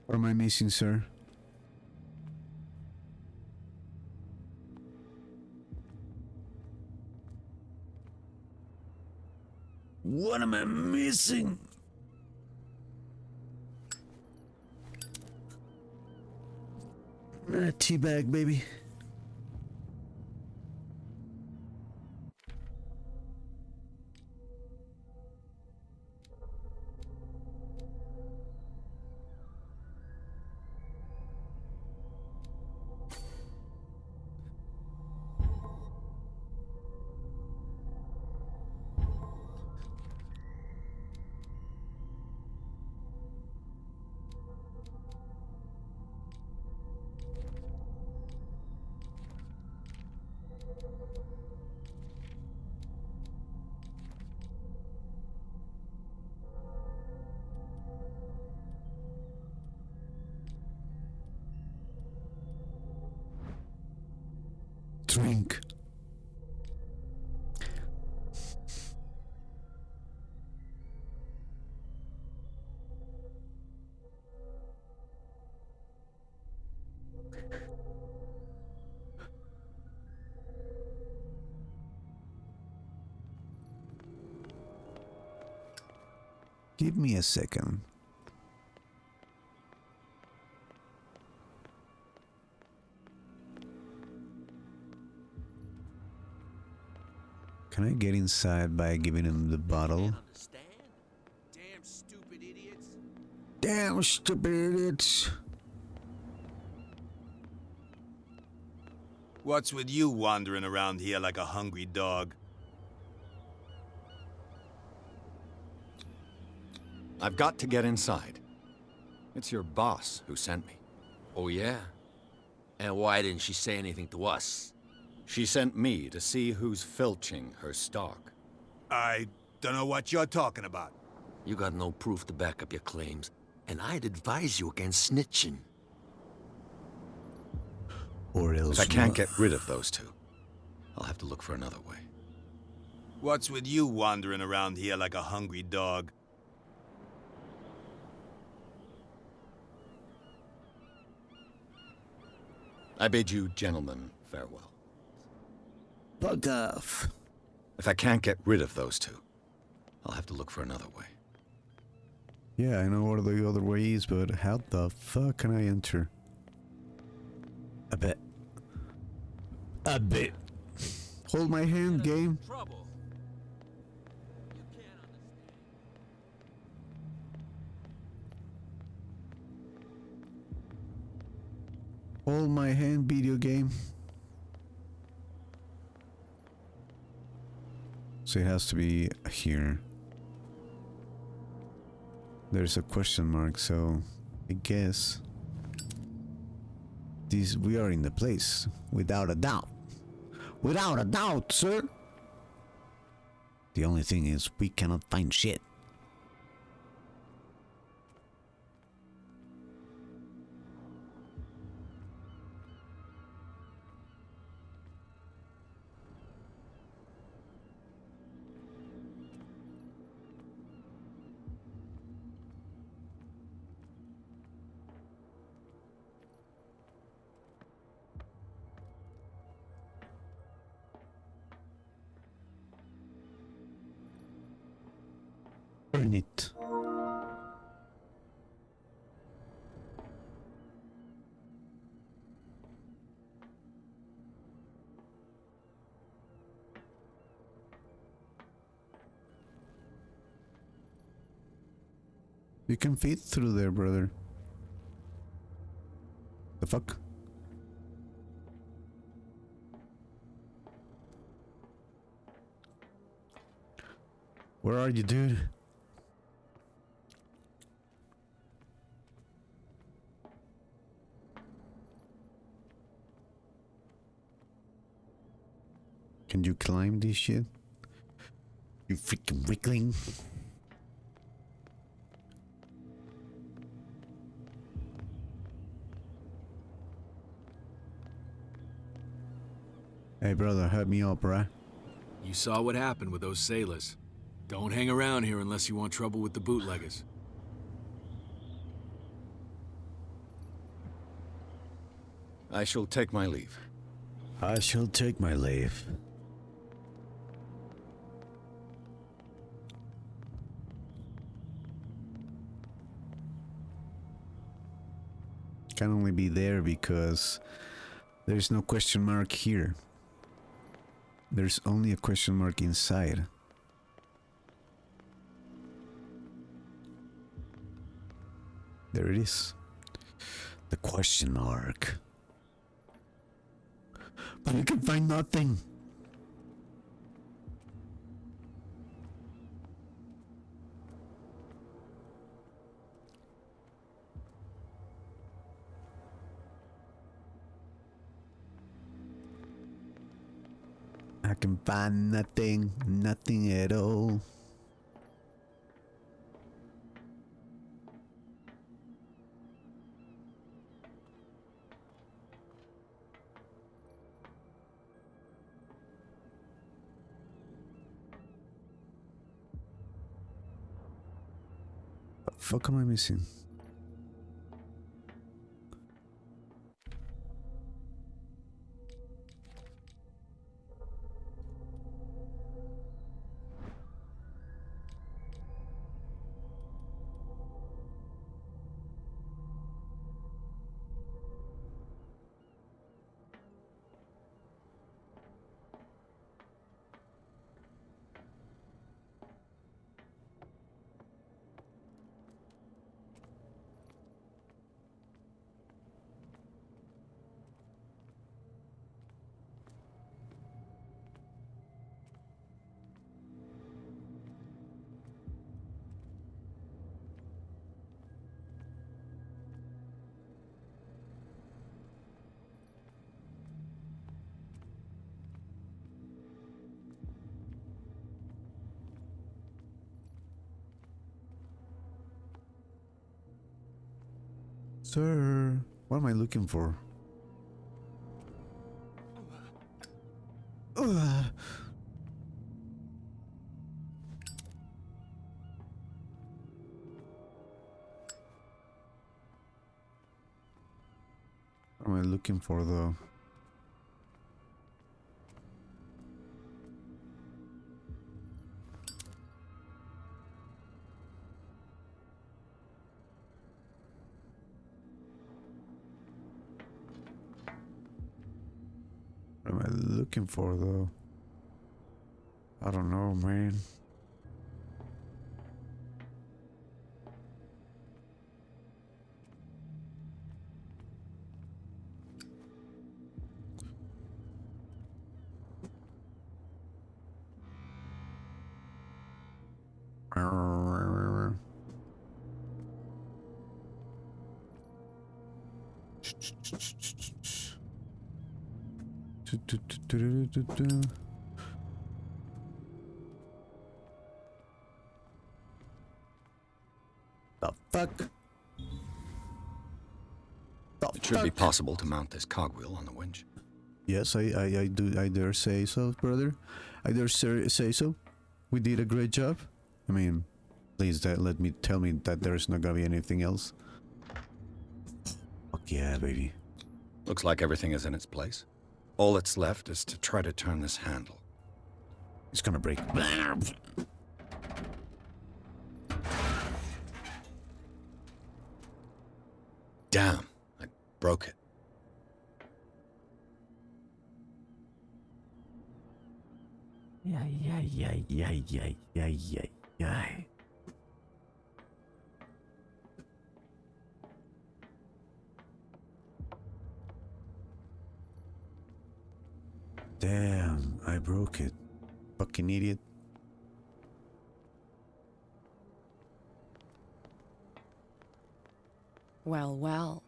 What am I missing, sir? What am I missing? Teabag, baby. Drink. Give me a second. Can I get inside by giving him the bottle? Damn stupid idiots. Damn stupid idiots. What's with you wandering around here like a hungry dog? I've got to get inside. It's your boss who sent me. Oh, yeah? And why didn't she say anything to us? She sent me to see who's filching her stock. I don't know what you're talking about. You got no proof to back up your claims, and I'd advise you against snitching. Or else If I can't get rid of those two, I'll have to look for another way. What's with you wandering around here like a hungry dog? I bid you gentlemen farewell. Bug off. If I can't get rid of those two, I'll have to look for another way. Yeah, I know what the other way is, but how the fuck can I enter? A bit. A bit. Hold my hand, game. Hold my hand, video game. So it has to be here. There's a question mark, so I guess we are in the place, without a doubt. Without a doubt, sir. The only thing is we cannot find shit. Burn it. You can fit through there, brother. The fuck? Where are you, dude? Can you climb this shit? You freaking weakling. Hey brother, help me up, right? You saw what happened with those sailors. Don't hang around here unless you want trouble with the bootleggers. I shall take my leave. I shall take my leave. Can only be there because there's no question mark here. There's only a question mark inside. There it is. The question mark. But I can find nothing. I can find nothing, nothing at all. What the fuck am I missing? Sir, what am I looking for? What am I looking for though? What am I looking for though? I don't know, man. The fuck? It should be possible to mount this cogwheel on the winch. Yes, I dare say so, brother. I dare say so. We did a great job. I mean, please tell me that there's not gonna be anything else. Fuck yeah, baby. Looks like everything is in its place. All that's left is to try to turn this handle. It's gonna break. Damn, I broke it. Yeah. Damn, I broke it. Fucking idiot. Well, well.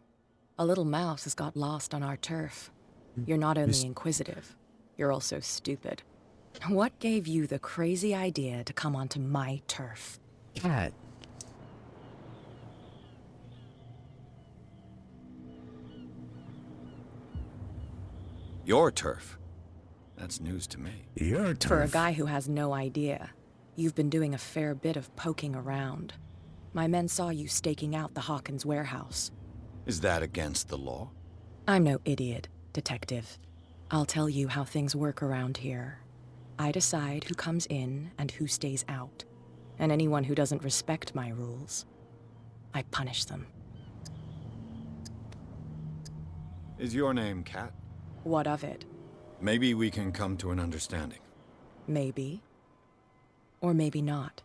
A little mouse has got lost on our turf. You're not only inquisitive, you're also stupid. What gave you the crazy idea to come onto my turf? Cat. Your turf? That's news to me. Your turf? For a guy who has no idea, you've been doing a fair bit of poking around. My men saw you staking out the Hawkins warehouse. Is that against the law? I'm no idiot, Detective. I'll tell you how things work around here. I decide who comes in and who stays out. And anyone who doesn't respect my rules, I punish them. Is your name Cat? What of it? Maybe we can come to an understanding. Maybe. Or maybe not.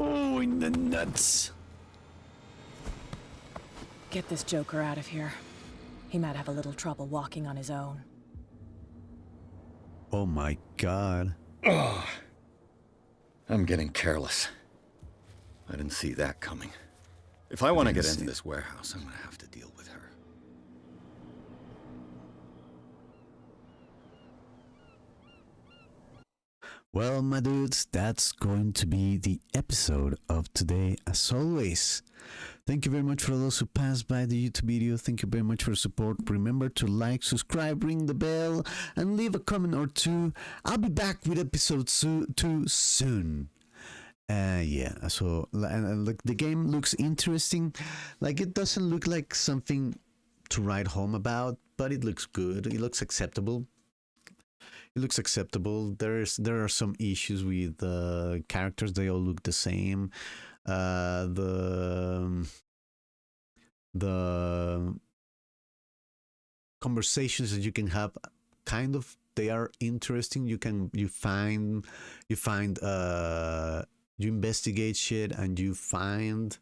Oh, in the nuts. Get this joker out of here. He might have a little trouble walking on his own. Oh my god. Oh, I'm getting careless. I didn't see that coming. If I want to get into this warehouse, I'm going to have to deal with her. Well, my dudes, that's going to be the episode of today, as always. Thank you very much for those who passed by the YouTube video. Thank you very much for the support. Remember to like, subscribe, ring the bell, and leave a comment or two. I'll be back with episode 2 soon. Yeah, so look, the game looks interesting. Like, it doesn't look like something to write home about, but it looks good. It looks acceptable. It looks acceptable. There are some issues with the characters. They all look the same. The conversations that you can have, kind of, they are interesting. You investigate shit and you find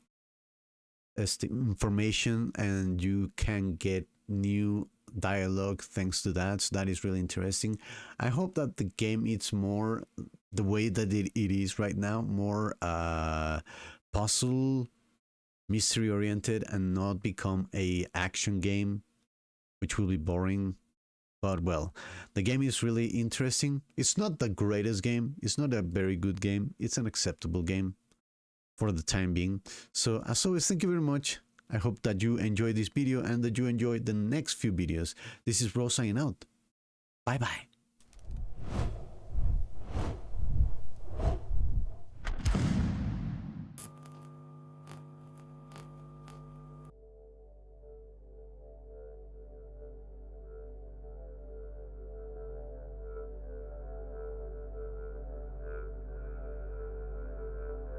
information, and you can get new dialogue thanks to that. So that is really interesting. I hope that the game is more the way that it is right now, more puzzle, mystery oriented, and not become a action game, which will be boring. But well, the game is really interesting. It's not the greatest game. It's not a very good game. It's an acceptable game for the time being. So as always, thank you very much. I hope that you enjoyed this video and that you enjoyed the next few videos. This is Rose signing out. Bye bye.